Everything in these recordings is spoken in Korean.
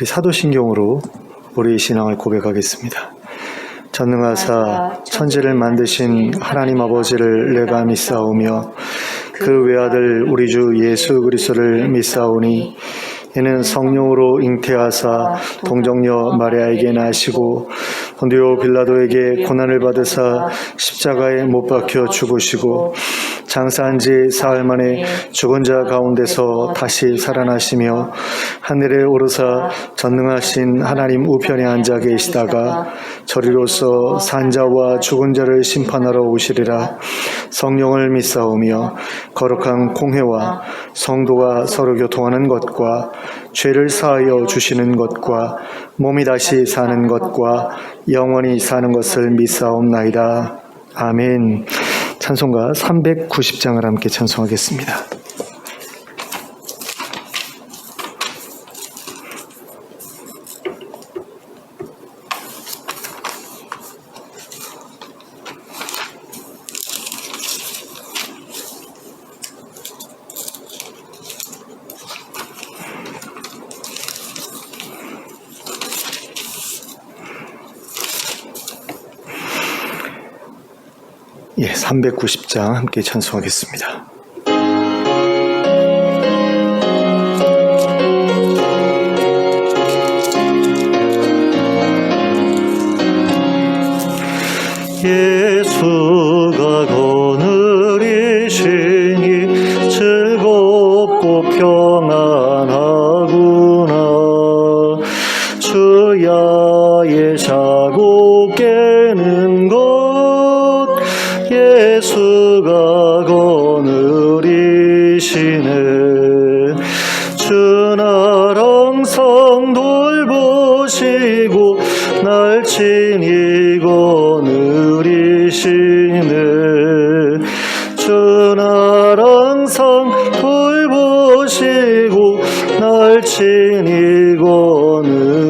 우리 사도신경으로 우리의 신앙을 고백하겠습니다. 전능하사 천지를 만드신 하나님 아버지를 내가 믿사오며 그 외아들 우리 주 예수 그리스도를 믿사오니 이는 성령으로 잉태하사 동정녀 마리아에게 나시고 본디오 빌라도에게 고난을 받으사 십자가에 못 박혀 죽으시고 장사한 지 사흘 만에 죽은 자 가운데서 다시 살아나시며 하늘에 오르사 전능하신 하나님 우편에 앉아 계시다가 저리로서 산자와 죽은 자를 심판하러 오시리라. 성령을 믿사오며 거룩한 공회와 성도가 서로 교통하는 것과 죄를 사하여 주시는 것과 몸이 다시 사는 것과 영원히 사는 것을 믿사옵나이다. 아멘. 찬송가 390장을 함께 찬송하겠습니다. 예, 390장 함께 찬송하겠습니다. 예수가 거느리시니 즐겁고 평안하구나. 주야의 자고 깨는 것 예수가 거느리시네. 주나랑 성돌 보시고 날 친히 거느리시네. 주나랑 성돌 보시고 날 친히 거느리시네.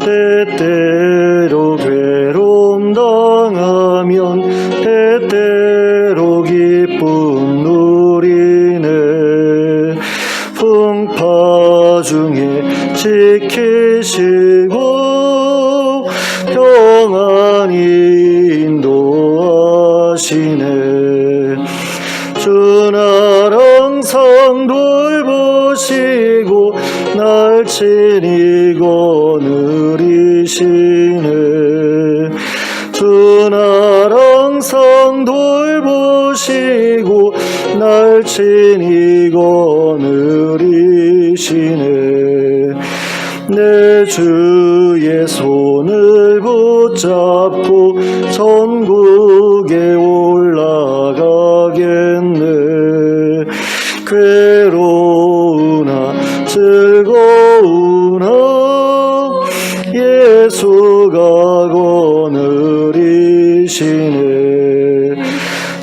때때로 괴로움 당하면 때때로 기쁨 누리네. 풍파 중에 지키시고 평안히 인도하시네. 주나랑 성돌 보시고 날 친히 거느리시네. 주나랑 성돌 보시고 날 친히 거느리시네. 내 주의 손을 붙잡고 천국에 올라가겠네. 괴로우나 즐거우나 예수가 거느리시네.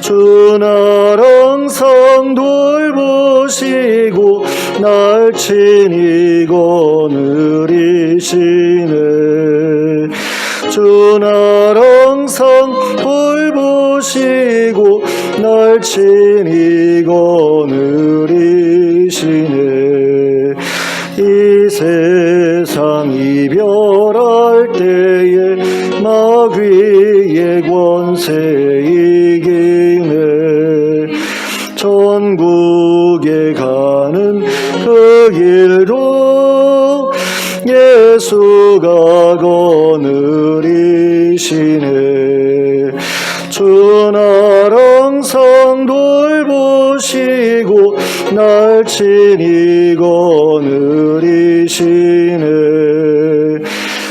주나랑 성돌 보시고 날 친히 거느리시네. 주나랑 성돌 보시고 날 친히 거느리시네. 이 세상 이별할 때에 마귀의 권세 이기네. 천국에 가는 그 길도 예수가 거느리시네. 주나랑 성돌 보시고 날 친히 거느리시네.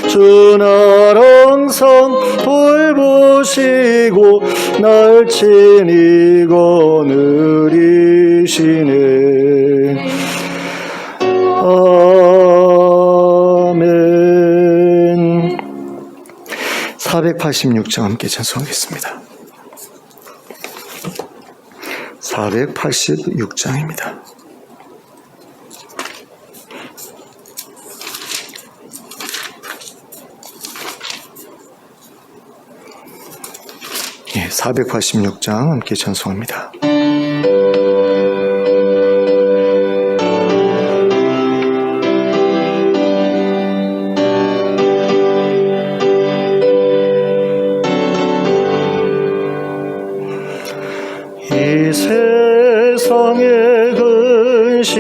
주나랑 성돌 보시고 날 친히 거느리시네. 아멘. 486장 함께 찬송하겠습니다. 486장입니다. 예, 486장 함께 찬송합니다.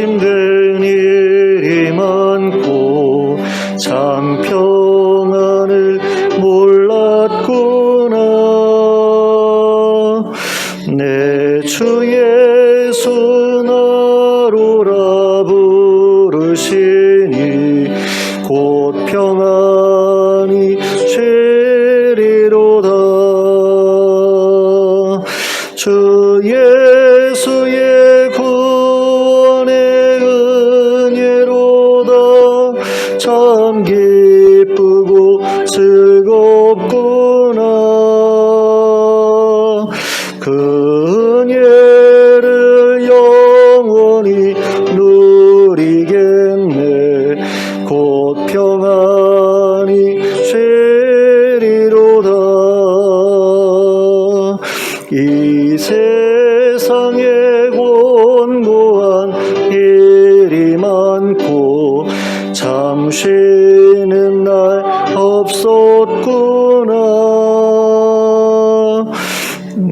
힘든 일이 많고 참 평안을 몰랐구나. 내 주 예수 나로라 부르시니 곧 평안이 되리로다. 주 예수의 구원의 은혜로다. 참 기쁘고 즐겁구나. 그 은혜를 영원히 누리겠네. 곧 평안이 되리로다. 이 세상에 곤고한 일이 많고 참 쉬는 날 없었구나.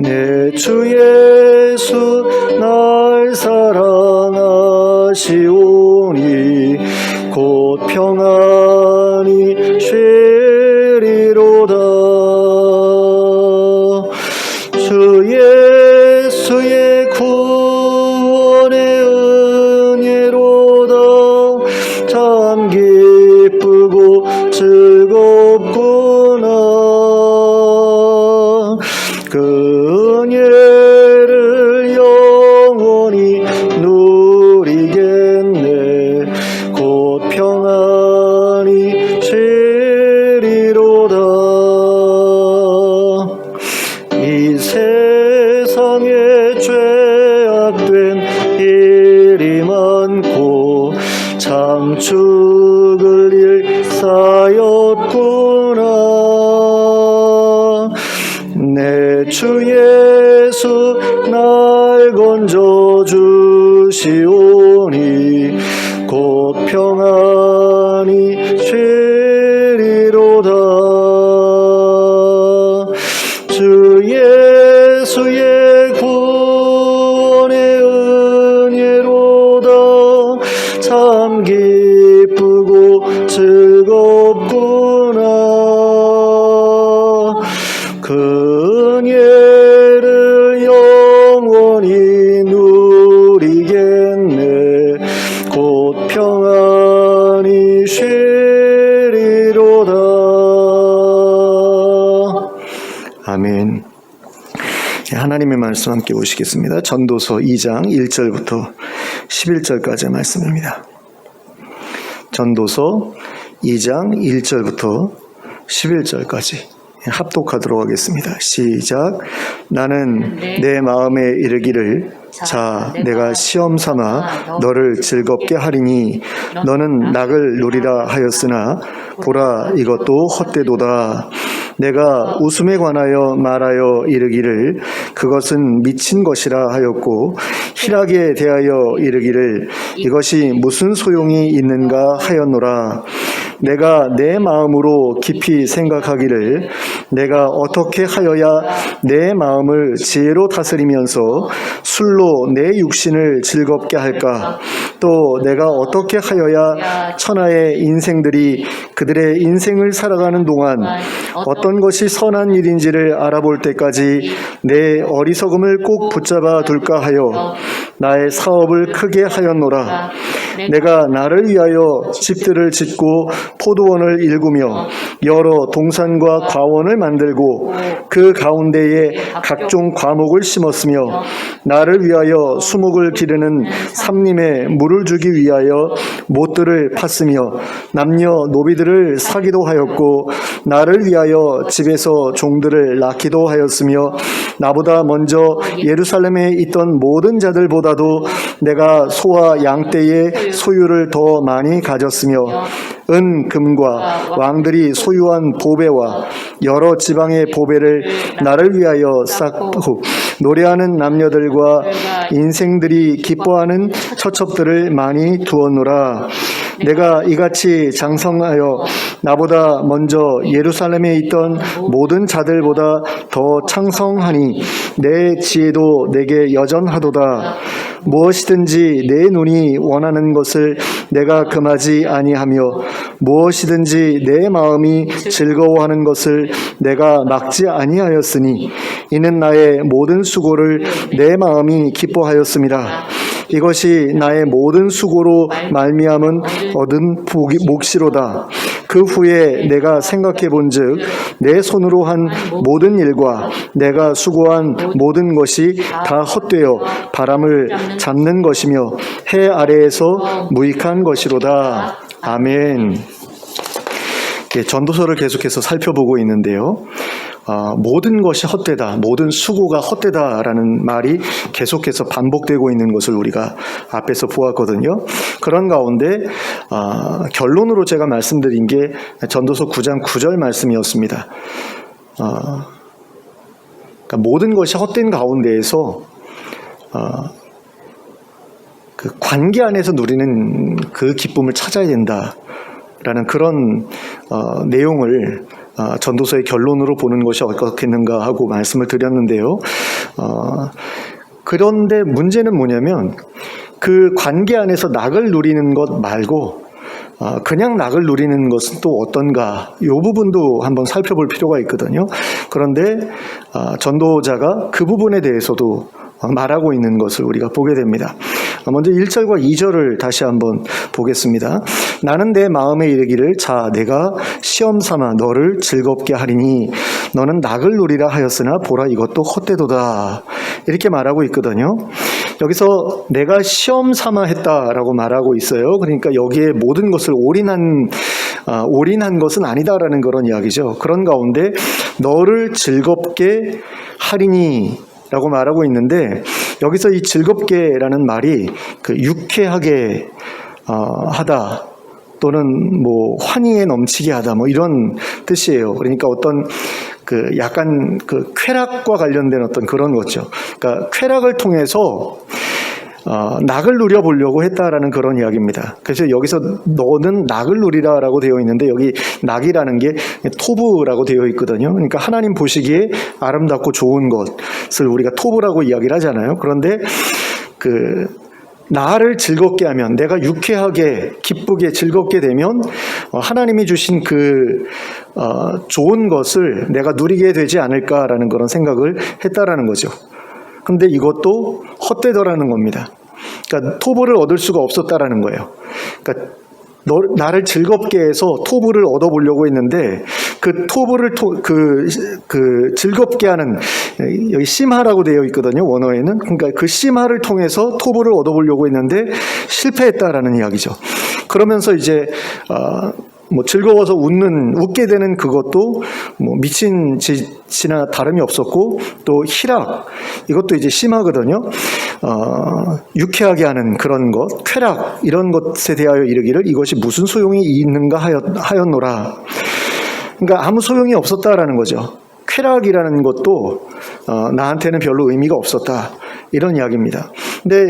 내 주 예수 날 사랑하시오니 곧 평안이 되리로다. 주 예수의 구원의 은혜로다. 참 기쁘고 즐겁구나. 그 은혜를 영원히 누리겠네. 곧 평안이 되리로다. 이 세상에 죄악된 일이 많고 참 죽을 일 쌓였구나. 내 주 예수 날 건져주시오니 곧 평안이 되리로다. 주 예수의 구원의 은혜로다. 참 기쁘고 즐겁구나. 그 은혜를 영원히 누리겠네. 곧 평안이 되리로다. 아멘. 하나님의 말씀 함께 보시겠습니다. 전도서 2장 1절부터 11절까지의 말씀입니다. 전도서 2장 1절부터 11절까지 합독하도록 하겠습니다. 시작. 나는 내 마음에 이르기를 자 내가 시험 삼아 너를 즐겁게 하리니 너는 낙을 누리라 하였으나 보라 이것도 헛되도다. 내가 웃음에 관하여 말하여 이르기를 그것은 미친 것이라 하였고 희락에 대하여 이르기를 이것이 무슨 소용이 있는가 하였노라. 내가 내 마음으로 깊이 생각하기를 내가 어떻게 하여야 내 마음을 지혜로 다스리면서 술로 내 육신을 즐겁게 할까? 또 내가 어떻게 하여야 천하의 인생들이 그들의 인생을 살아가는 동안 어떤 것이 선한 일인지를 알아볼 때까지 내 어리석음을 꼭 붙잡아 둘까 하여 나의 사업을 크게 하였노라. 내가 나를 위하여 집들을 짓고 포도원을 일구며 여러 동산과 과원을 만들고 그 가운데에 각종 과목을 심었으며 나를 위하여 수목을 기르는 삼림에 물을 주기 위하여 못들을 팠으며 남녀 노비들을 사기도 하였고 나를 위하여 집에서 종들을 낳기도 하였으며 나보다 먼저 예루살렘에 있던 모든 자들보다도 내가 소와 양떼의 소유를 더 많이 가졌으며 은 금과 왕들이 소유한 보배와 여러 지방의 보배를 나를 위하여 쌓고 노래하는 남녀들과 인생들이 기뻐하는 처첩들을 많이 두었노라. 내가 이같이 장성하여 나보다 먼저 예루살렘에 있던 모든 자들보다 더 창성하니 내 지혜도 내게 여전하도다. 무엇이든지 내 눈이 원하는 것을 내가 금하지 아니하며 무엇이든지 내 마음이 즐거워하는 것을 내가 막지 아니하였으니 이는 나의 모든 수고를 내 마음이 기뻐하였습니다. 이것이 나의 모든 수고로 말미암은 얻은 몫이로다. 그 후에 내가 생각해 본즉 내 손으로 한 모든 일과 내가 수고한 모든 것이 다 헛되어 바람을 잡는 것이며 해 아래에서 무익한 것이로다. 아멘. 전도서를 계속해서 살펴보고 있는데요. 모든 것이 헛되다, 모든 수고가 헛되다라는 말이 계속해서 반복되고 있는 것을 우리가 앞에서 보았거든요. 그런 가운데 결론으로 제가 말씀드린 게 전도서 9장 9절 말씀이었습니다. 그러니까 모든 것이 헛된 가운데에서 그 관계 안에서 누리는 그 기쁨을 찾아야 된다라는 그런 내용을 전도서의 결론으로 보는 것이 어떻겠는가 하고 말씀을 드렸는데요. 그런데 문제는 뭐냐면 그 관계 안에서 낙을 누리는 것 말고 그냥 낙을 누리는 것은 또 어떤가, 이 부분도 한번 살펴볼 필요가 있거든요. 그런데 전도자가 그 부분에 대해서도 말하고 있는 것을 우리가 보게 됩니다. 먼저 1절과 2절을 다시 한번 보겠습니다. 나는 내 마음에 이르기를 자 내가 시험 삼아 너를 즐겁게 하리니 너는 낙을 누리라 하였으나 보라 이것도 헛되도다. 이렇게 말하고 있거든요. 여기서 내가 시험 삼아 했다라고 말하고 있어요. 그러니까 여기에 모든 것을 올인한 것은 아니다라는 그런 이야기죠. 그런 가운데 너를 즐겁게 하리니 라고 말하고 있는데 여기서 이 즐겁게라는 말이 그 유쾌하게 하다 또는 뭐 환희에 넘치게 하다 뭐 이런 뜻이에요. 그러니까 어떤 그 약간 그 쾌락과 관련된 어떤 그런 거죠. 그러니까 쾌락을 통해서 낙을 누려보려고 했다라는 그런 이야기입니다. 그래서 여기서 너는 낙을 누리라라고 되어 있는데 여기 낙이라는 게 토브라고 되어 있거든요. 그러니까 하나님 보시기에 아름답고 좋은 것을 우리가 토브라고 이야기를 하잖아요. 그런데 그 나를 즐겁게 하면, 내가 유쾌하게 기쁘게 즐겁게 되면 하나님이 주신 그 좋은 것을 내가 누리게 되지 않을까라는 그런 생각을 했다라는 거죠. 근데 이것도 헛되더라는 겁니다. 그러니까 토브를 얻을 수가 없었다라는 거예요. 그러니까 나를 즐겁게 해서 토브를 얻어보려고 했는데 그 토브를 그 즐겁게 하는, 여기 심하라고 되어 있거든요, 원어에는. 그러니까 그 심하를 통해서 토브를 얻어보려고 했는데 실패했다라는 이야기죠. 그러면서 이제 뭐 즐거워서 웃게 되는 그것도 뭐 미친 짓이나 다름이 없었고, 또 희락, 이것도 이제 심하거든요. 유쾌하게 하는 그런 것, 쾌락, 이런 것에 대하여 이르기를 이것이 무슨 소용이 있는가 하였노라. 그러니까 아무 소용이 없었다라는 거죠. 쾌락이라는 것도 나한테는 별로 의미가 없었다, 이런 이야기입니다. 근데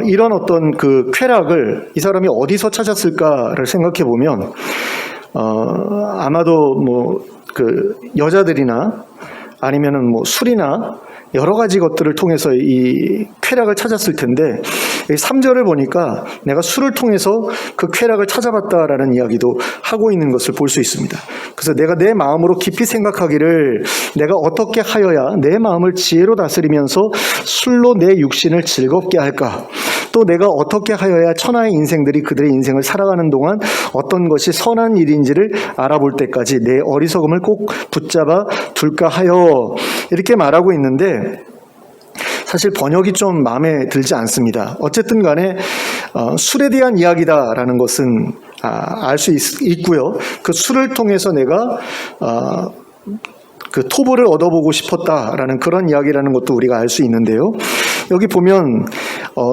이런 어떤 그 쾌락을 이 사람이 어디서 찾았을까를 생각해 보면 아마도 뭐 그 여자들이나 아니면은 뭐 술이나 여러 가지 것들을 통해서 이 쾌락을 찾았을 텐데, 3절을 보니까 내가 술을 통해서 그 쾌락을 찾아봤다라는 이야기도 하고 있는 것을 볼 수 있습니다. 그래서 내가 내 마음으로 깊이 생각하기를 내가 어떻게 하여야 내 마음을 지혜로 다스리면서 술로 내 육신을 즐겁게 할까, 또 내가 어떻게 하여야 천하의 인생들이 그들의 인생을 살아가는 동안 어떤 것이 선한 일인지를 알아볼 때까지 내 어리석음을 꼭 붙잡아 둘까 하여, 이렇게 말하고 있는데 사실 번역이 좀 마음에 들지 않습니다. 어쨌든 간에 술에 대한 이야기다라는 것은 알 수 있고요. 그 술을 통해서 내가 그 토보를 얻어보고 싶었다라는 그런 이야기라는 것도 우리가 알 수 있는데요. 여기 보면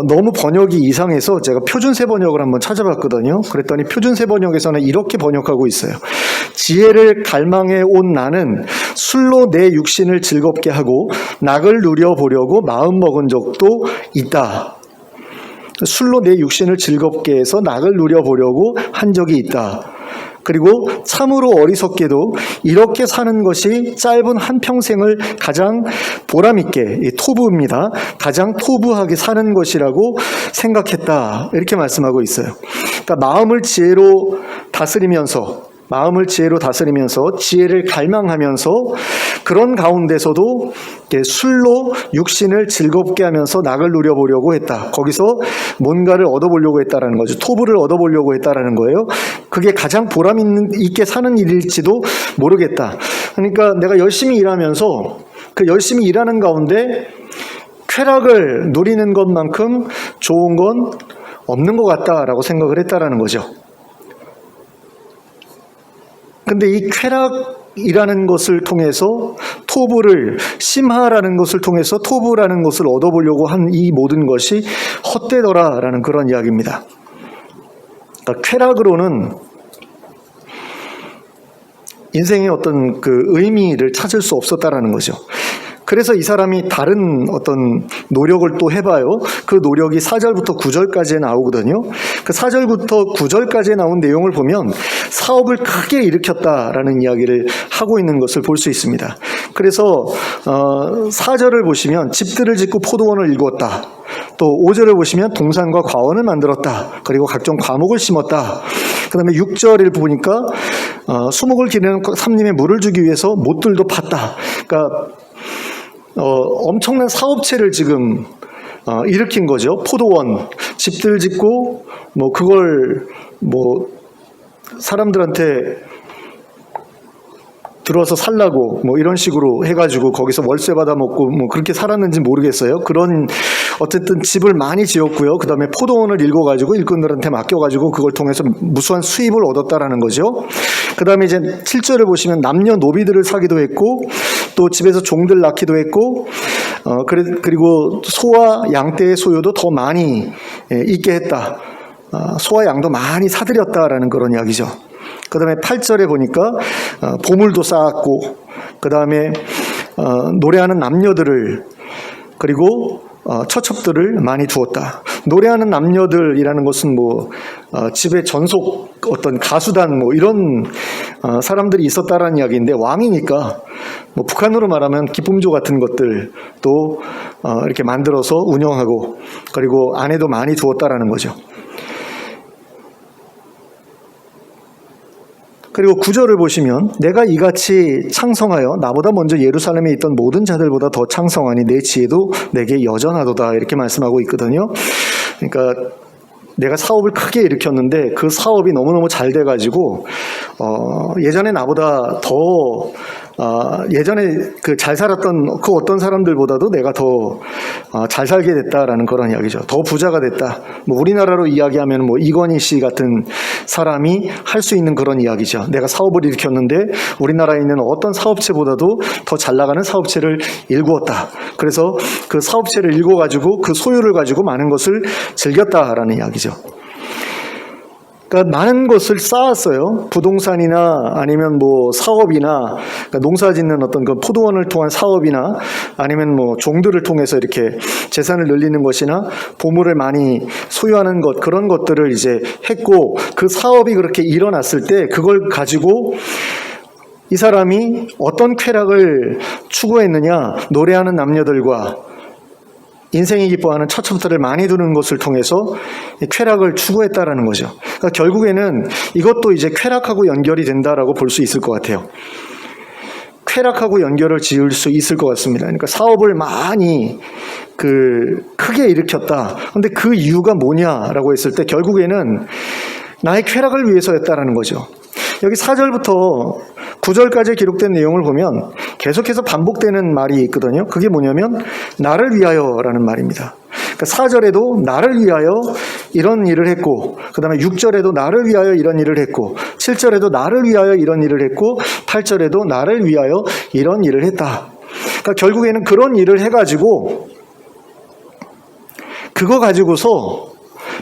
너무 번역이 이상해서 제가 표준세 번역을 한번 찾아봤거든요. 그랬더니 표준세 번역에서는 이렇게 번역하고 있어요. 지혜를 갈망해 온 나는 술로 내 육신을 즐겁게 하고 낙을 누려보려고 마음먹은 적도 있다. 술로 내 육신을 즐겁게 해서 낙을 누려보려고 한 적이 있다. 그리고 참으로 어리석게도 이렇게 사는 것이 짧은 한평생을 가장 보람있게, 토부입니다. 가장 토부하게 사는 것이라고 생각했다. 이렇게 말씀하고 있어요. 그러니까 마음을 지혜로 다스리면서 지혜를 갈망하면서 그런 가운데서도 술로 육신을 즐겁게 하면서 낙을 누려보려고 했다. 거기서 뭔가를 얻어보려고 했다라는 거죠. 토부를 얻어보려고 했다라는 거예요. 그게 가장 보람 있게 사는 일일지도 모르겠다. 그러니까 내가 열심히 일하면서 그 열심히 일하는 가운데 쾌락을 누리는 것만큼 좋은 건 없는 것 같다라고 생각을 했다라는 거죠. 근데 이 쾌락이라는 것을 통해서 심하라는 것을 통해서 토부라는 것을 얻어보려고 한 이 모든 것이 헛되더라라는 그런 이야기입니다. 그러니까 쾌락으로는 인생의 어떤 그 의미를 찾을 수 없었다라는 거죠. 그래서 이 사람이 다른 어떤 노력을 또 해봐요. 그 노력이 4절부터 9절까지에 나오거든요. 그 4절부터 9절까지에 나온 내용을 보면 사업을 크게 일으켰다라는 이야기를 하고 있는 것을 볼 수 있습니다. 그래서 4절을 보시면 집들을 짓고 포도원을 일구었다. 또 5절을 보시면 동산과 과원을 만들었다. 그리고 각종 과목을 심었다. 그 다음에 6절을 보니까 수목을 기르는 삼림에 물을 주기 위해서 못들도 팠다. 그러니까 엄청난 사업체를 지금 일으킨 거죠. 포도원, 집들 짓고 그걸 사람들한테 들어와서 살라고 이런 식으로 해가지고 거기서 월세 받아 먹고 그렇게 살았는지 모르겠어요. 그런 어쨌든 집을 많이 지었고요. 그 다음에 포도원을 일궈가지고 일꾼들한테 맡겨가지고 그걸 통해서 무수한 수입을 얻었다라는 거죠. 그 다음에 이제 7절을 보시면 남녀 노비들을 사기도 했고 또 집에서 종들 낳기도 했고 그리고 소와 양떼의 소유도 더 많이 있게 했다. 소와 양도 많이 사들였다라는 그런 이야기죠. 그 다음에 8절에 보니까 보물도 쌓았고 그 다음에 노래하는 남녀들을 그리고 처첩들을 많이 두었다. 노래하는 남녀들이라는 것은 집에 전속 어떤 가수단 이런 사람들이 있었다라는 이야기인데 왕이니까 북한으로 말하면 기쁨조 같은 것들도 이렇게 만들어서 운영하고 그리고 아내도 많이 두었다라는 거죠. 그리고 9절을 보시면 내가 이같이 창성하여 나보다 먼저 예루살렘에 있던 모든 자들보다 더 창성하니 내 지혜도 내게 여전하도다 이렇게 말씀하고 있거든요. 그러니까 내가 사업을 크게 일으켰는데 그 사업이 너무너무 잘 돼가지고 예전에 나보다 더 예전에 그 잘 살았던 그 어떤 사람들보다도 내가 더 잘 살게 됐다라는 그런 이야기죠. 더 부자가 됐다. 우리나라로 이야기하면 이건희 씨 같은 사람이 할 수 있는 그런 이야기죠. 내가 사업을 일으켰는데 우리나라에 있는 어떤 사업체보다도 더 잘 나가는 사업체를 일구었다. 그래서 그 사업체를 일궈가지고 그 소유를 가지고 많은 것을 즐겼다라는 이야기죠. 그러니까 많은 것을 쌓았어요. 부동산이나 아니면 사업이나 그러니까 농사 짓는 어떤 그 포도원을 통한 사업이나 아니면 종들을 통해서 이렇게 재산을 늘리는 것이나 보물을 많이 소유하는 것 그런 것들을 이제 했고 그 사업이 그렇게 일어났을 때 그걸 가지고 이 사람이 어떤 쾌락을 추구했느냐 노래하는 남녀들과 인생이 기뻐하는 처첩들을 많이 두는 것을 통해서 쾌락을 추구했다라는 거죠. 그러니까 결국에는 이것도 이제 쾌락하고 연결이 된다라고 볼 수 있을 것 같아요. 쾌락하고 연결을 지을 수 있을 것 같습니다. 그러니까 사업을 많이 크게 일으켰다. 근데 그 이유가 뭐냐라고 했을 때 결국에는 나의 쾌락을 위해서였다라는 거죠. 여기 4절부터 9절까지 기록된 내용을 보면 계속해서 반복되는 말이 있거든요. 그게 뭐냐면 나를 위하여라는 말입니다. 그러니까 4절에도 나를 위하여 이런 일을 했고 그 다음에 6절에도 나를 위하여 이런 일을 했고 7절에도 나를 위하여 이런 일을 했고 8절에도 나를 위하여 이런 일을 했다. 그러니까 결국에는 그런 일을 해가지고 그거 가지고서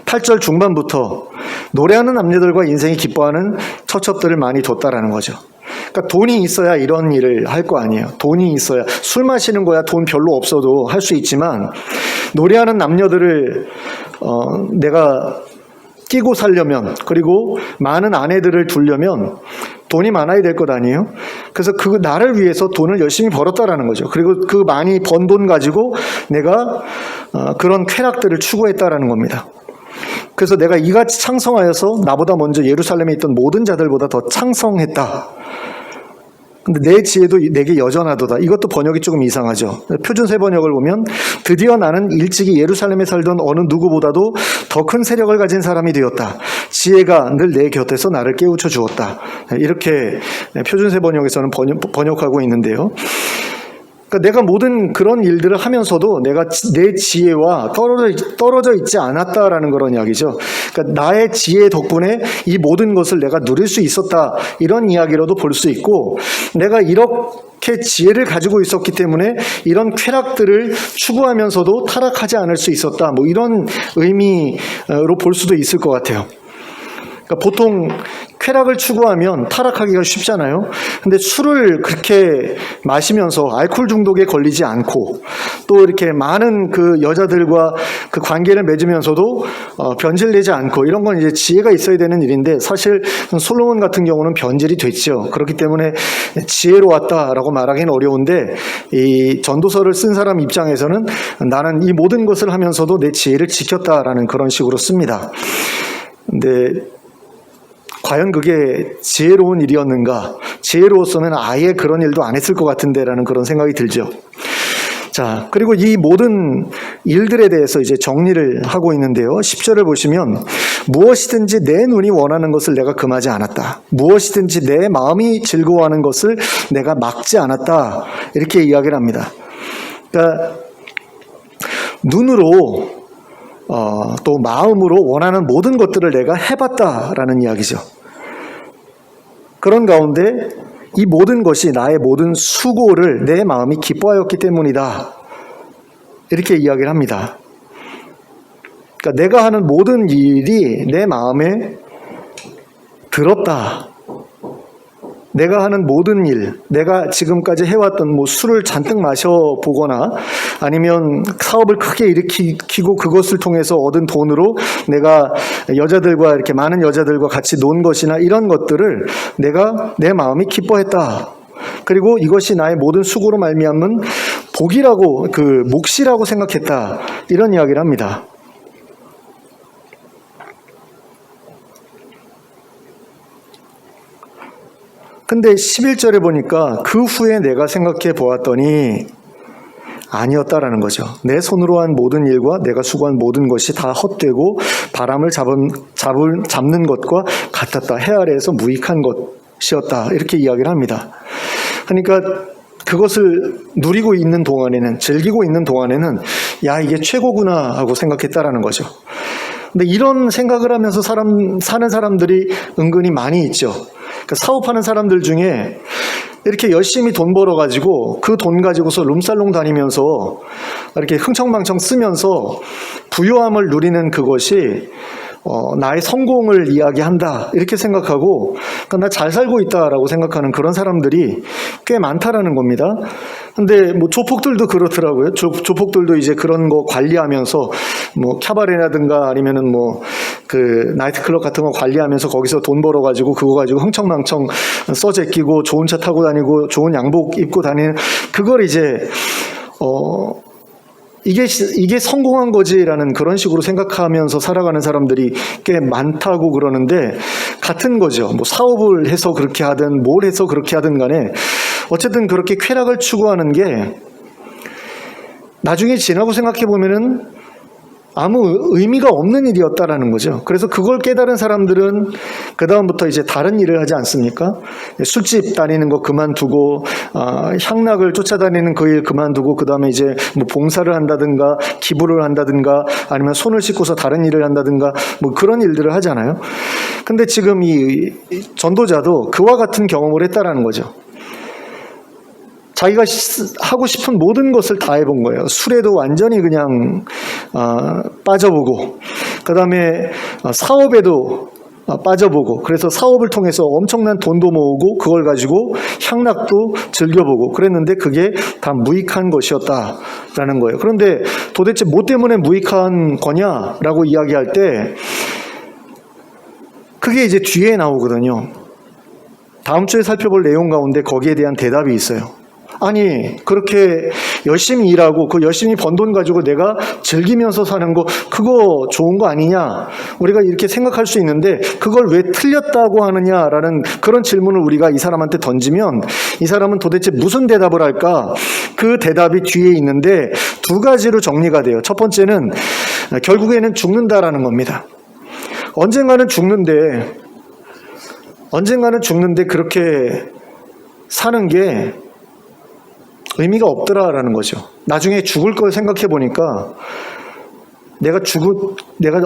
8절 중반부터 노래하는 남녀들과 인생이 기뻐하는 처첩들을 많이 뒀다라는 거죠. 그러니까 돈이 있어야 이런 일을 할 거 아니에요. 돈이 있어야. 술 마시는 거야 돈 별로 없어도 할 수 있지만, 노래하는 남녀들을 내가 끼고 살려면, 그리고 많은 아내들을 두려면 돈이 많아야 될 것 아니에요? 그래서 그 나를 위해서 돈을 열심히 벌었다라는 거죠. 그리고 그 많이 번 돈 가지고 내가 그런 쾌락들을 추구했다라는 겁니다. 그래서 내가 이같이 창성하여서 나보다 먼저 예루살렘에 있던 모든 자들보다 더 창성했다. 근데 내 지혜도 내게 여전하도다. 이것도 번역이 조금 이상하죠. 표준세 번역을 보면 드디어 나는 일찍이 예루살렘에 살던 어느 누구보다도 더 큰 세력을 가진 사람이 되었다. 지혜가 늘 내 곁에서 나를 깨우쳐 주었다. 이렇게 표준세 번역에서는 번역하고 있는데요. 그러니까 내가 모든 그런 일들을 하면서도 내가 내 지혜와 떨어져 있지 않았다라는 그런 이야기죠. 그러니까 나의 지혜 덕분에 이 모든 것을 내가 누릴 수 있었다, 이런 이야기로도 볼 수 있고, 내가 이렇게 지혜를 가지고 있었기 때문에 이런 쾌락들을 추구하면서도 타락하지 않을 수 있었다, 뭐 이런 의미로 볼 수도 있을 것 같아요. 그러니까 보통 쾌락을 추구하면 타락하기가 쉽잖아요. 근데 술을 그렇게 마시면서 알코올 중독에 걸리지 않고, 또 이렇게 많은 그 여자들과 그 관계를 맺으면서도 변질되지 않고, 이런 건 이제 지혜가 있어야 되는 일인데, 사실 솔로몬 같은 경우는 변질이 됐죠. 그렇기 때문에 지혜로웠다라고 말하기는 어려운데, 이 전도서를 쓴 사람 입장에서는 나는 이 모든 것을 하면서도 내 지혜를 지켰다라는 그런 식으로 씁니다. 근데 과연 그게 지혜로운 일이었는가? 지혜로웠으면 아예 그런 일도 안 했을 것 같은데라는 그런 생각이 들죠. 자, 그리고 이 모든 일들에 대해서 이제 정리를 하고 있는데요. 10절을 보시면 무엇이든지 내 눈이 원하는 것을 내가 금하지 않았다. 무엇이든지 내 마음이 즐거워하는 것을 내가 막지 않았다. 이렇게 이야기를 합니다. 그러니까 눈으로 또 마음으로 원하는 모든 것들을 내가 해봤다라는 이야기죠. 그런 가운데 이 모든 것이 나의 모든 수고를 내 마음이 기뻐하였기 때문이다. 이렇게 이야기를 합니다. 그러니까 내가 하는 모든 일이 내 마음에 들었다. 내가 하는 모든 일, 내가 지금까지 해왔던 뭐 술을 잔뜩 마셔보거나 아니면 사업을 크게 일으키고 그것을 통해서 얻은 돈으로 내가 여자들과 이렇게 많은 여자들과 같이 논 것이나 이런 것들을 내가 내 마음이 기뻐했다. 그리고 이것이 나의 모든 수고로 말미암은 복이라고, 그 몫이라고 생각했다. 이런 이야기를 합니다. 근데 11절에 보니까 그 후에 내가 생각해 보았더니 아니었다라는 거죠. 내 손으로 한 모든 일과 내가 수고한 모든 것이 다 헛되고 바람을 잡는 것과 같았다. 해 아래에서 무익한 것이었다. 이렇게 이야기를 합니다. 그러니까 그것을 누리고 있는 동안에는, 즐기고 있는 동안에는 야, 이게 최고구나 하고 생각했다라는 거죠. 근데 이런 생각을 하면서 사는 사람들이 은근히 많이 있죠. 그러니까 사업하는 사람들 중에 이렇게 열심히 돈 벌어가지고 그 돈 가지고서 룸살롱 다니면서 이렇게 흥청망청 쓰면서 부유함을 누리는 그것이 나의 성공을 이야기한다 이렇게 생각하고, 그러니까 나 잘 살고 있다라고 생각하는 그런 사람들이 꽤 많다라는 겁니다. 근데 뭐 조폭들도 그렇더라고요. 조폭들도 이제 그런 거 관리하면서 뭐 캬바레라든가 아니면은 뭐 그 나이트클럽 같은 거 관리하면서 거기서 돈 벌어가지고 그거 가지고 흥청망청 써제끼고 좋은 차 타고 다니고 좋은 양복 입고 다니는, 그걸 이제 이게 성공한 거지라는 그런 식으로 생각하면서 살아가는 사람들이 꽤 많다고 그러는데, 같은 거죠. 뭐 사업을 해서 그렇게 하든 뭘 해서 그렇게 하든 간에 어쨌든 그렇게 쾌락을 추구하는 게 나중에 지나고 생각해 보면은 아무 의미가 없는 일이었다라는 거죠. 그래서 그걸 깨달은 사람들은 그 다음부터 이제 다른 일을 하지 않습니까? 술집 다니는 거 그만두고 향락을 쫓아다니는 그 일 그만두고 그 다음에 이제 뭐 봉사를 한다든가 기부를 한다든가 아니면 손을 씻고서 다른 일을 한다든가 뭐 그런 일들을 하잖아요. 근데 지금 이 전도자도 그와 같은 경험을 했다라는 거죠. 자기가 하고 싶은 모든 것을 다 해본 거예요. 술에도 완전히 그냥 빠져보고, 그 다음에 사업에도 빠져보고, 그래서 사업을 통해서 엄청난 돈도 모으고 그걸 가지고 향락도 즐겨보고 그랬는데 그게 다 무익한 것이었다라는 거예요. 그런데 도대체 뭐 때문에 무익한 거냐라고 이야기할 때 그게 이제 뒤에 나오거든요. 다음 주에 살펴볼 내용 가운데 거기에 대한 대답이 있어요. 아니, 그렇게 열심히 일하고 그 열심히 번 돈 가지고 내가 즐기면서 사는 거 그거 좋은 거 아니냐? 우리가 이렇게 생각할 수 있는데 그걸 왜 틀렸다고 하느냐라는 그런 질문을 우리가 이 사람한테 던지면 이 사람은 도대체 무슨 대답을 할까? 그 대답이 뒤에 있는데 두 가지로 정리가 돼요. 첫 번째는 결국에는 죽는다라는 겁니다. 언젠가는 죽는데 그렇게 사는 게 의미가 없더라라는 거죠. 나중에 죽을 걸 생각해 보니까 내가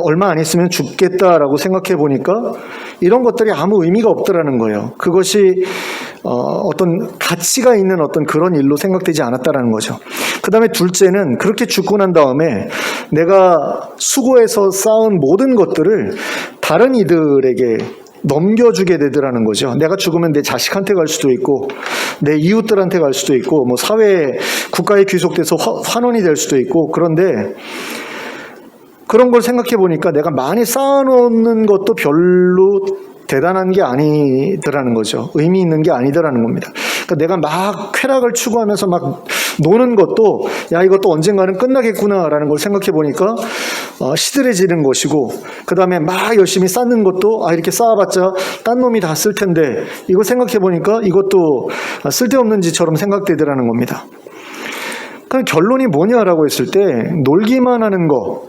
얼마 안 있으면 죽겠다라고 생각해 보니까 이런 것들이 아무 의미가 없더라는 거예요. 그것이 어떤 가치가 있는 어떤 그런 일로 생각되지 않았다라는 거죠. 그 다음에 둘째는 그렇게 죽고 난 다음에 내가 수고해서 쌓은 모든 것들을 다른 이들에게 넘겨주게 되더라는 거죠. 내가 죽으면 내 자식한테 갈 수도 있고 내 이웃들한테 갈 수도 있고 뭐 사회에 국가에 귀속돼서 환원이 될 수도 있고 그런데 그런 걸 생각해 보니까 내가 많이 쌓아놓는 것도 별로 대단한 게 아니더라는 거죠. 의미 있는 게 아니더라는 겁니다. 그러니까 내가 막 쾌락을 추구하면서 막 노는 것도 야 이것도 언젠가는 끝나겠구나라는 걸 생각해 보니까 시들해지는 것이고 그 다음에 막 열심히 쌓는 것도 이렇게 쌓아봤자 딴 놈이 다 쓸 텐데 이거 생각해 보니까 이것도 쓸데없는 짓처럼 생각되더라는 겁니다. 그럼 결론이 뭐냐라고 했을 때 놀기만 하는 거,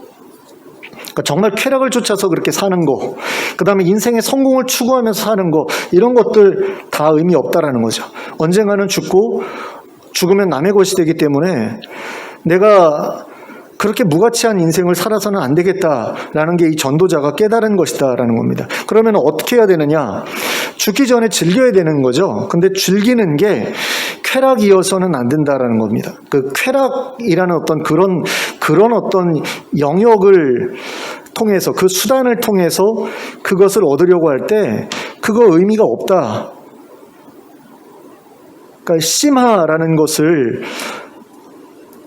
그러니까 정말 쾌락을 쫓아서 그렇게 사는 거, 그 다음에 인생의 성공을 추구하면서 사는 거, 이런 것들 다 의미 없다라는 거죠. 언젠가는 죽고 죽으면 남의 것이 되기 때문에 내가 그렇게 무가치한 인생을 살아서는 안 되겠다라는 게 이 전도자가 깨달은 것이다라는 겁니다. 그러면 어떻게 해야 되느냐? 죽기 전에 즐겨야 되는 거죠. 근데 즐기는 게 쾌락이어서는 안 된다라는 겁니다. 그 쾌락이라는 어떤 그런 어떤 영역을 통해서 그 수단을 통해서 그것을 얻으려고 할 때 그거 의미가 없다. 그러니까 심화라는 것을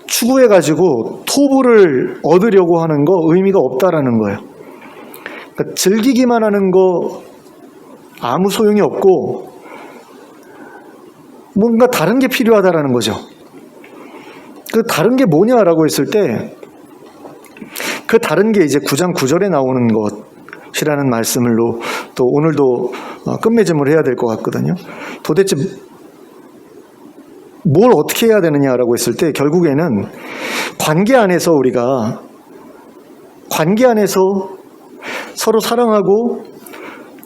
추구해가지고 토부를 얻으려고 하는 거 의미가 없다라는 거예요. 그러니까 즐기기만 하는 거 아무 소용이 없고 뭔가 다른 게 필요하다라는 거죠. 그 다른 게 뭐냐라고 했을 때 그 다른 게 이제 9장 9절에 나오는 것이라는 말씀으로 또 오늘도 끝맺음을 해야 될 것 같거든요. 도대체 뭘 어떻게 해야 되느냐라고 했을 때 결국에는 관계 안에서 우리가 관계 안에서 서로 사랑하고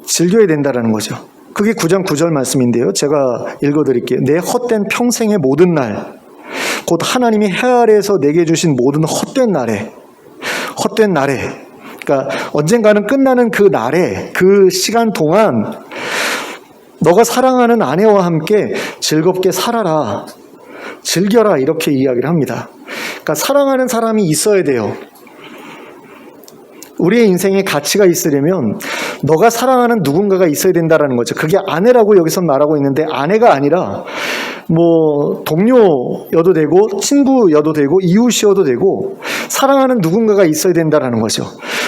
즐겨야 된다라는 거죠. 그게 9장 9절 말씀인데요. 제가 읽어드릴게요. 내 헛된 평생의 모든 날, 곧 하나님이 해 아래에서 내게 주신 모든 헛된 날에, 그러니까 언젠가는 끝나는 그 날에, 그 시간 동안 너가 사랑하는 아내와 함께 즐겁게 살아라, 즐겨라, 이렇게 이야기를 합니다. 그러니까 사랑하는 사람이 있어야 돼요. 우리의 인생에 가치가 있으려면 너가 사랑하는 누군가가 있어야 된다라는 거죠. 그게 아내라고 여기서 말하고 있는데 아내가 아니라 뭐 동료여도 되고 친구여도 되고 이웃이어도 되고 사랑하는 누군가가 있어야 된다라는 거죠.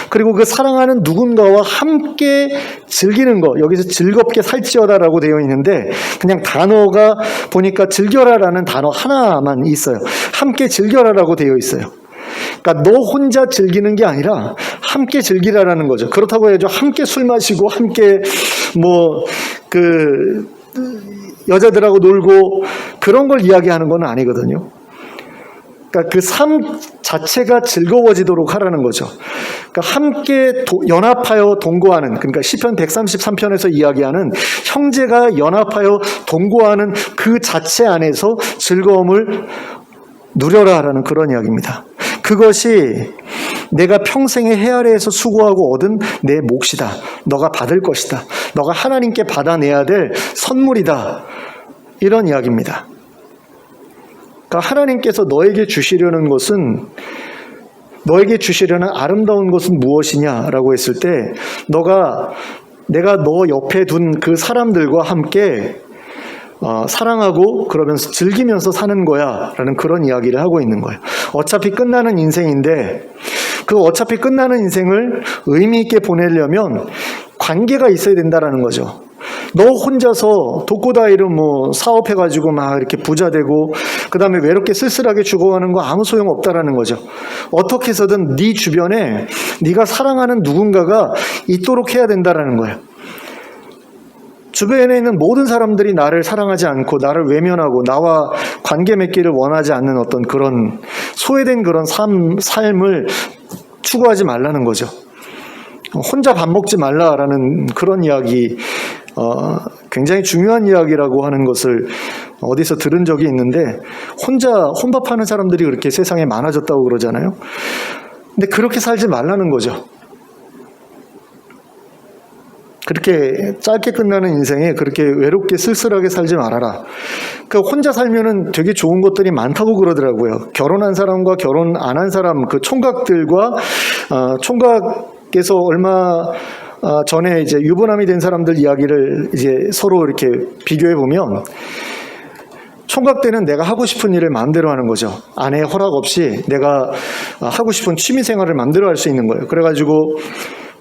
그리고 그 사랑하는 누군가와 함께 즐기는 거, 여기서 즐겁게 살지어다라고 되어 있는데 그냥 단어가 보니까 즐겨라라는 단어 하나만 있어요. 함께 즐겨라라고 되어 있어요. 그러니까 너 혼자 즐기는 게 아니라 함께 즐기라라는 거죠. 그렇다고 해야죠. 함께 술 마시고 함께 뭐 여자들하고 놀고 그런 걸 이야기하는 건 아니거든요. 그러니까 그 삶 자체가 즐거워지도록 하라는 거죠. 그러니까 함께 연합하여 동거하는, 그러니까 시편 133편에서 이야기하는 형제가 연합하여 동거하는 그 자체 안에서 즐거움을 누려라라는 그런 이야기입니다. 그것이 내가 평생의 해 아래에서 수고하고 얻은 내 몫이다. 너가 받을 것이다. 너가 하나님께 받아내야 될 선물이다. 이런 이야기입니다. 그러니까 하나님께서 너에게 주시려는 것은, 너에게 주시려는 아름다운 것은 무엇이냐라고 했을 때 너가 내가 너 옆에 둔 그 사람들과 함께 사랑하고 그러면서 즐기면서 사는 거야 라는 그런 이야기를 하고 있는 거예요. 어차피 끝나는 인생인데 그 어차피 끝나는 인생을 의미 있게 보내려면 관계가 있어야 된다라는 거죠. 너 혼자서 독고다이로 뭐 사업해가지고 막 이렇게 부자 되고 그 다음에 외롭게 쓸쓸하게 죽어가는 거 아무 소용 없다라는 거죠. 어떻게 해서든 네 주변에 네가 사랑하는 누군가가 있도록 해야 된다라는 거예요. 주변에 있는 모든 사람들이 나를 사랑하지 않고 나를 외면하고 나와 관계 맺기를 원하지 않는 어떤 그런 소외된 그런 삶을 추구하지 말라는 거죠. 혼자 밥 먹지 말라라는 그런 이야기, 굉장히 중요한 이야기라고 하는 것을 어디서 들은 적이 있는데 혼자 혼밥하는 사람들이 그렇게 세상에 많아졌다고 그러잖아요. 근데 그렇게 살지 말라는 거죠. 그렇게 짧게 끝나는 인생에 그렇게 외롭게 쓸쓸하게 살지 말아라. 그 혼자 살면은 되게 좋은 것들이 많다고 그러더라고요. 결혼한 사람과 결혼 안 한 사람, 그 총각들과 총각에서 얼마 전에 이제 유부남이 된 사람들 이야기를 이제 서로 이렇게 비교해 보면, 총각 때는 내가 하고 싶은 일을 마음대로 하는 거죠. 아내의 허락 없이 내가 하고 싶은 취미 생활을 마음대로 할 수 있는 거예요. 그래가지고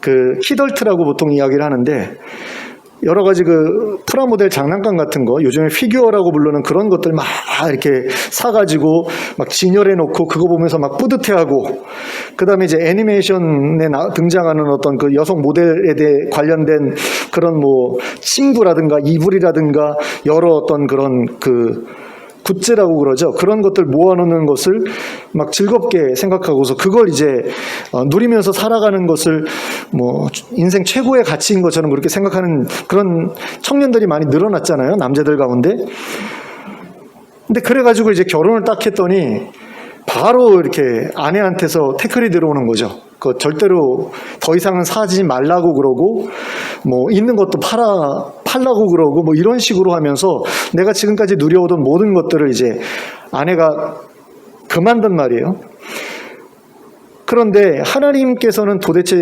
그 키덜트라고 보통 이야기를 하는데, 여러 가지 그 프라모델 장난감 같은 거, 요즘에 피규어라고 부르는 그런 것들 막 이렇게 사가지고 막 진열해 놓고 그거 보면서 막 뿌듯해하고, 그 다음에 이제 애니메이션에 등장하는 어떤 그 여성 모델에 대해 관련된 그런 뭐 침구라든가 이불이라든가 여러 어떤 그런 그 굿즈라고 그러죠. 그런 것들 모아놓는 것을 막 즐겁게 생각하고서 그걸 이제 누리면서 살아가는 것을 뭐 인생 최고의 가치인 것처럼 그렇게 생각하는 그런 청년들이 많이 늘어났잖아요, 남자들 가운데. 근데 그래가지고 이제 결혼을 딱 했더니 바로 이렇게 아내한테서 태클이 들어오는 거죠. 그 절대로 더 이상은 사지 말라고 그러고, 뭐 있는 것도 팔라고 그러고, 뭐 이런 식으로 하면서 내가 지금까지 누려오던 모든 것들을 이제 아내가 그만둔 말이에요. 그런데 하나님께서는 도대체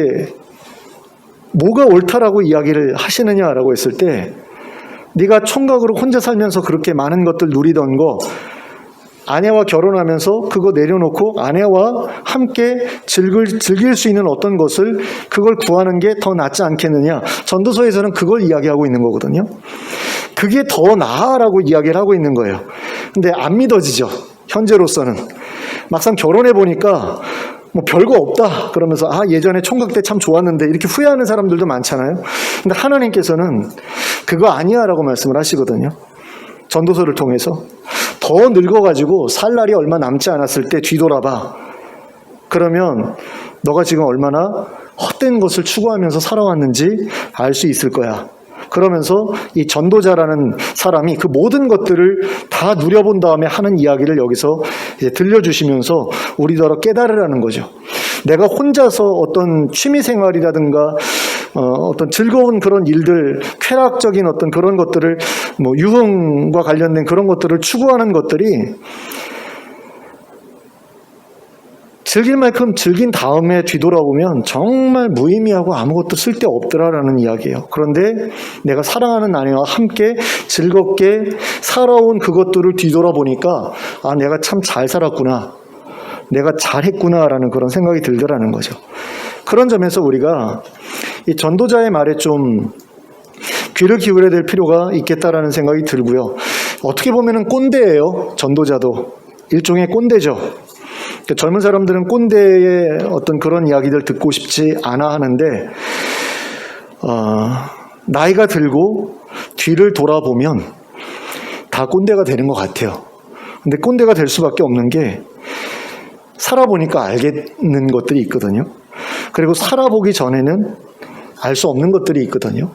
뭐가 옳다라고 이야기를 하시느냐라고 했을 때, 네가 총각으로 혼자 살면서 그렇게 많은 것들 누리던 거, 아내와 결혼하면서 그거 내려놓고 아내와 함께 즐길 수 있는 어떤 것을, 그걸 구하는 게 더 낫지 않겠느냐. 전도서에서는 그걸 이야기하고 있는 거거든요. 그게 더 나아라고 이야기를 하고 있는 거예요. 근데 안 믿어지죠, 현재로서는. 막상 결혼해 보니까 뭐 별거 없다 그러면서 예전에 총각 때 참 좋았는데 이렇게 후회하는 사람들도 많잖아요. 근데 하나님께서는 그거 아니야 라고 말씀을 하시거든요. 전도서를 통해서 더 늙어가지고 살 날이 얼마 남지 않았을 때 뒤돌아봐. 그러면 너가 지금 얼마나 헛된 것을 추구하면서 살아왔는지 알 수 있을 거야. 그러면서 이 전도자라는 사람이 그 모든 것들을 다 누려본 다음에 하는 이야기를 여기서 이제 들려주시면서 우리더러 깨달으라는 거죠. 내가 혼자서 어떤 취미 생활이라든가 어떤 즐거운 그런 일들, 쾌락적인 어떤 그런 것들을, 뭐 유흥과 관련된 그런 것들을 추구하는 것들이 즐길 만큼 즐긴 다음에 뒤돌아보면 정말 무의미하고 아무것도 쓸데없더라라는 이야기예요. 그런데 내가 사랑하는 아내와 함께 즐겁게 살아온 그것들을 뒤돌아보니까 내가 참 잘 살았구나, 내가 잘했구나라는 그런 생각이 들더라는 거죠. 그런 점에서 우리가 이 전도자의 말에 좀 귀를 기울여야 될 필요가 있겠다라는 생각이 들고요. 어떻게 보면은 꼰대예요. 전도자도 일종의 꼰대죠. 젊은 사람들은 꼰대의 어떤 그런 이야기들 듣고 싶지 않아 하는데, 나이가 들고 뒤를 돌아보면 다 꼰대가 되는 것 같아요. 근데 꼰대가 될 수밖에 없는 게, 살아보니까 알겠는 것들이 있거든요. 그리고 살아보기 전에는 알 수 없는 것들이 있거든요.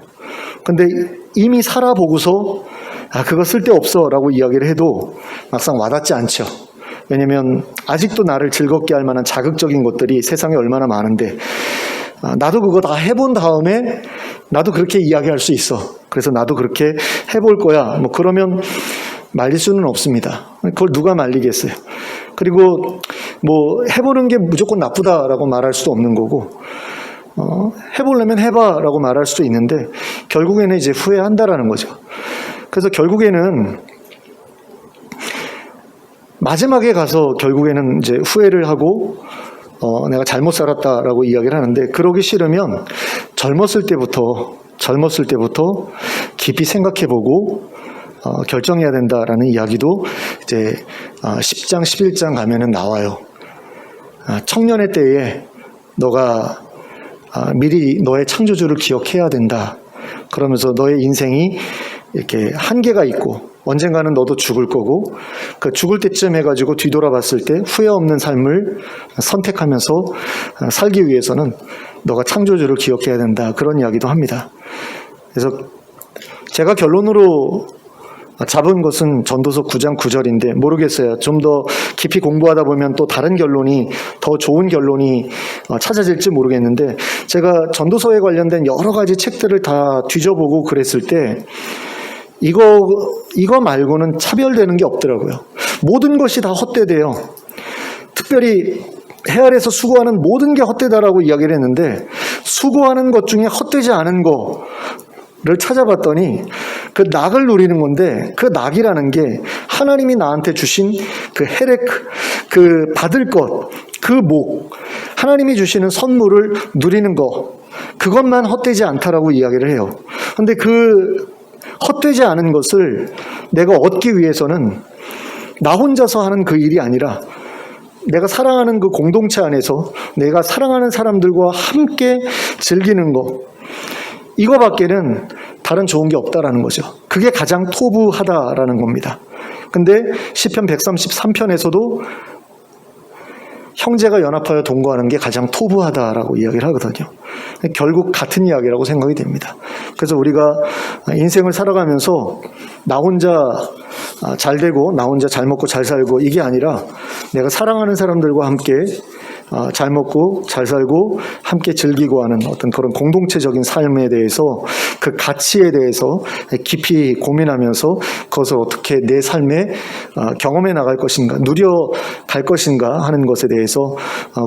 근데 이미 살아보고서 그거 쓸데없어 라고 이야기를 해도 막상 와닿지 않죠. 왜냐면 아직도 나를 즐겁게 할 만한 자극적인 것들이 세상에 얼마나 많은데, 나도 그거 다 해본 다음에 나도 그렇게 이야기할 수 있어, 그래서 나도 그렇게 해볼 거야, 뭐 그러면 말릴 수는 없습니다. 그걸 누가 말리겠어요. 그리고 뭐 해보는 게 무조건 나쁘다라고 말할 수도 없는 거고, 해보려면 해봐라고 말할 수도 있는데 결국에는 이제 후회한다라는 거죠. 그래서 결국에는 마지막에 가서 결국에는 이제 후회를 하고 내가 잘못 살았다라고 이야기를 하는데, 그러기 싫으면 젊었을 때부터 깊이 생각해보고 결정해야 된다라는 이야기도 이제 10장 11장 가면은 나와요. 청년의 때에 너가 미리 너의 창조주를 기억해야 된다. 그러면서 너의 인생이 이렇게 한계가 있고 언젠가는 너도 죽을 거고, 그 죽을 때쯤 해가지고 뒤돌아봤을 때 후회 없는 삶을 선택하면서 살기 위해서는 너가 창조주를 기억해야 된다. 그런 이야기도 합니다. 그래서 제가 결론으로 잡은 것은 전도서 9장 9절인데 모르겠어요. 좀 더 깊이 공부하다 보면 또 다른 결론이, 더 좋은 결론이 찾아질지 모르겠는데, 제가 전도서에 관련된 여러 가지 책들을 다 뒤져보고 그랬을 때 이거 말고는 차별되는 게 없더라고요. 모든 것이 다 헛되대요. 특별히 해 아래서 수고하는 모든 게 헛되다라고 이야기를 했는데, 수고하는 것 중에 헛되지 않은 거를 찾아봤더니 그 낙을 누리는 건데, 그 낙이라는 게 하나님이 나한테 주신 그 헤레크, 그 받을 것, 그 목, 하나님이 주시는 선물을 누리는 것, 그것만 헛되지 않다라고 이야기를 해요. 근데 그 헛되지 않은 것을 내가 얻기 위해서는 나 혼자서 하는 그 일이 아니라 내가 사랑하는 그 공동체 안에서 내가 사랑하는 사람들과 함께 즐기는 것, 이거밖에는 다른 좋은 게 없다라는 거죠. 그게 가장 토부하다라는 겁니다. 근데 시편 133편에서도 형제가 연합하여 동거하는 게 가장 토부하다라고 이야기를 하거든요. 결국 같은 이야기라고 생각이 됩니다. 그래서 우리가 인생을 살아가면서 나 혼자 잘 되고 나 혼자 잘 먹고 잘 살고 이게 아니라 내가 사랑하는 사람들과 함께 잘 먹고 잘 살고 함께 즐기고 하는 어떤 그런 공동체적인 삶에 대해서, 그 가치에 대해서 깊이 고민하면서 그것을 어떻게 내 삶에 경험해 나갈 것인가, 누려갈 것인가 하는 것에 대해서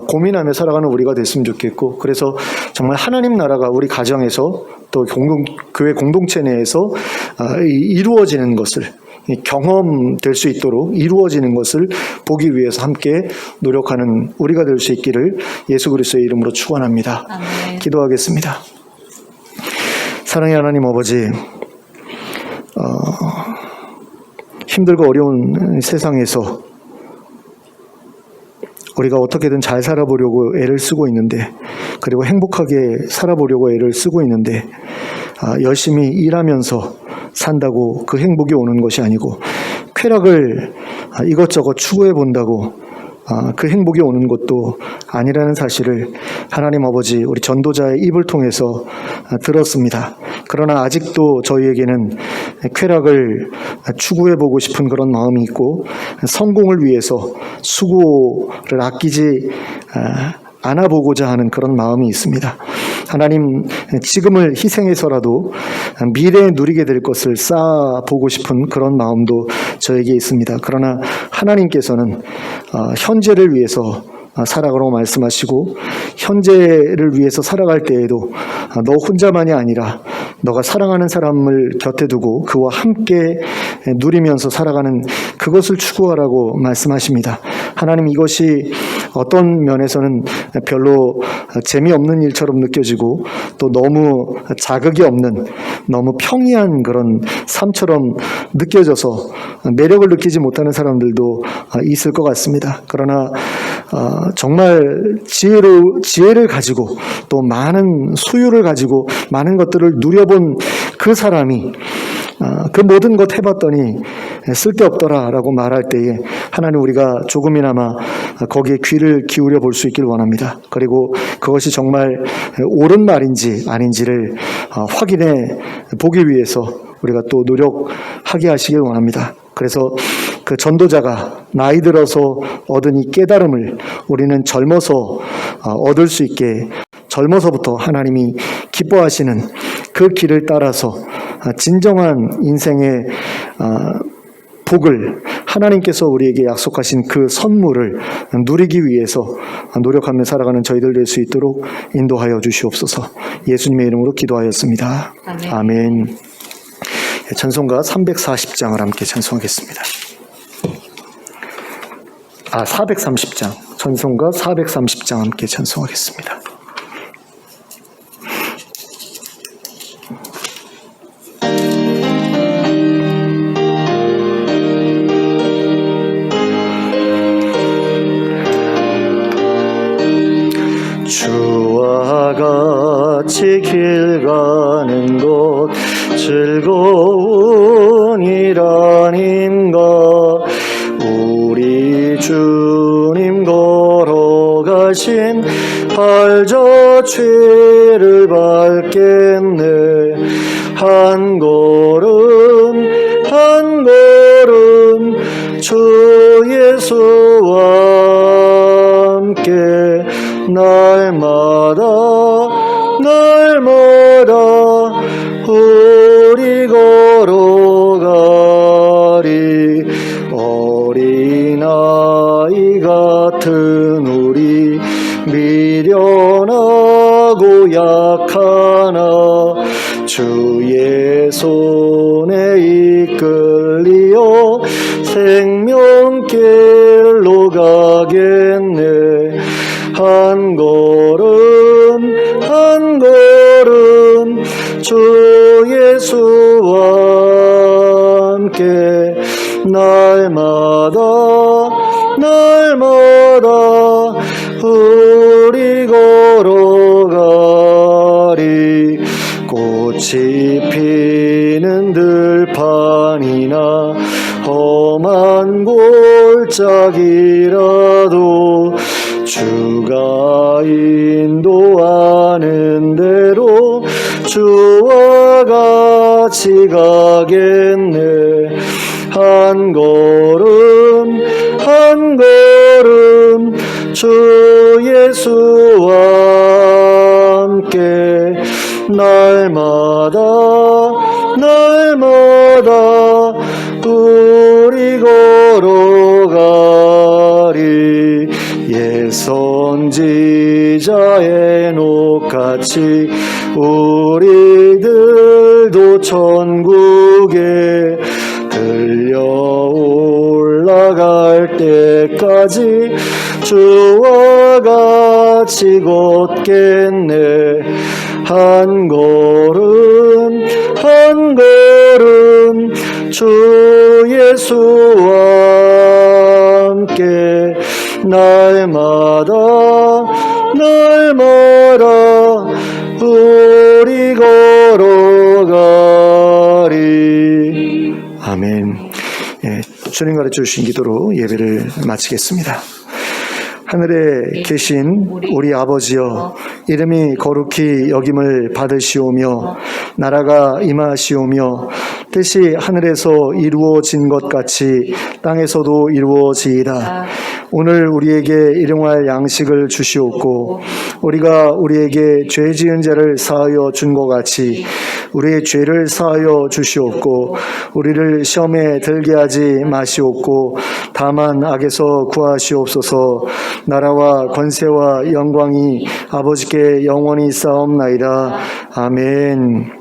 고민하며 살아가는 우리가 됐으면 좋겠고, 그래서 정말 하나님 나라가 우리 가정에서 또 교회 공동체 내에서 이루어지는 것을, 경험될 수 있도록 이루어지는 것을 보기 위해서 함께 노력하는 우리가 될 수 있기를 예수 그리스도의 이름으로 축원합니다. 아멘. 기도하겠습니다. 사랑의 하나님 아버지, 힘들고 어려운 세상에서 우리가 어떻게든 잘 살아보려고 애를 쓰고 있는데, 그리고 행복하게 살아보려고 애를 쓰고 있는데, 열심히 일하면서 산다고 그 행복이 오는 것이 아니고, 쾌락을 이것저것 추구해 본다고 그 행복이 오는 것도 아니라는 사실을 하나님 아버지 우리 전도자의 입을 통해서 들었습니다. 그러나 아직도 저희에게는 쾌락을 추구해 보고 싶은 그런 마음이 있고, 성공을 위해서 수고를 아끼지 않아보고자 하는 그런 마음이 있습니다. 하나님, 지금을 희생해서라도 미래에 누리게 될 것을 쌓아보고 싶은 그런 마음도 저에게 있습니다. 그러나 하나님께서는 현재를 위해서 살아가라고 말씀하시고, 현재를 위해서 살아갈 때에도 너 혼자만이 아니라 너가 사랑하는 사람을 곁에 두고 그와 함께 누리면서 살아가는 그것을 추구하라고 말씀하십니다. 하나님, 이것이 어떤 면에서는 별로 재미없는 일처럼 느껴지고 또 너무 자극이 없는, 너무 평이한 그런 삶처럼 느껴져서 매력을 느끼지 못하는 사람들도 있을 것 같습니다. 그러나 정말 지혜를 가지고 또 많은 소유를 가지고 많은 것들을 누려본 그 사람이 그 모든 것 해봤더니 쓸데없더라라고 말할 때에 하나님, 우리가 조금이나마 거기에 귀를 기울여 볼 수 있길 원합니다. 그리고 그것이 정말 옳은 말인지 아닌지를 확인해 보기 위해서 우리가 또 노력하게 하시길 원합니다. 그래서 그 전도자가 나이 들어서 얻은 이 깨달음을 우리는 젊어서 얻을 수 있게, 젊어서부터 하나님이 기뻐하시는 그 길을 따라서 진정한 인생의 복을 하나님께서 우리에게 약속하신 그 선물을 누리기 위해서 노력하며 살아가는 저희들 될 수 있도록 인도하여 주시옵소서. 예수님의 이름으로 기도하였습니다. 아멘. 찬송가 340장을 함께 찬송하겠습니다. 430장. 찬송가 430장 함께 찬송하겠습니다. 주와 같이 길 가는 곳 즐거운 일 아닌가. 우리 주님 걸어가신 발자취를 밟겠네. 한 걸음 한 걸음 주 예수와 함께 날마다 우리 걸어가리. 어린아이 같은 우리 미련하고 약하나 주의 손에 이끌리어 생명길로 가겠네. 한 걸음 한 걸음 주 예수와 함께 날마다 우리 걸어가리. 꽃이 피는 들판이나 험한 골짜기라도 주가 인도하는 대로 주와 같이 가겠네. 한 걸음 한 걸음 주 예수와 함께 날마다 우리 걸어가리. 옛 선지자 에녹같이 우리들도 천국에 들려 올라갈 때까지 주와 같이 걷겠네. 한 걸음 한 걸음 주 예수와 함께 날마다 우리 걸어가리. 아멘. 주님 가르쳐 주신 기도로 예배를 마치겠습니다. 하늘에 계신 우리 아버지여, 이름이 거룩히 여김을 받으시오며 나라가 임하시오며 뜻이 하늘에서 이루어진 것 같이 땅에서도 이루어지이다. 오늘 우리에게 일용할 양식을 주시옵고 우리가 우리에게 죄 지은 자를 사하여 준 것 같이 우리의 죄를 사하여 주시옵고 우리를 시험에 들게 하지 마시옵고 다만 악에서 구하시옵소서. 나라와 권세와 영광이 아버지께 영원히 쌓옵나이다. 아멘.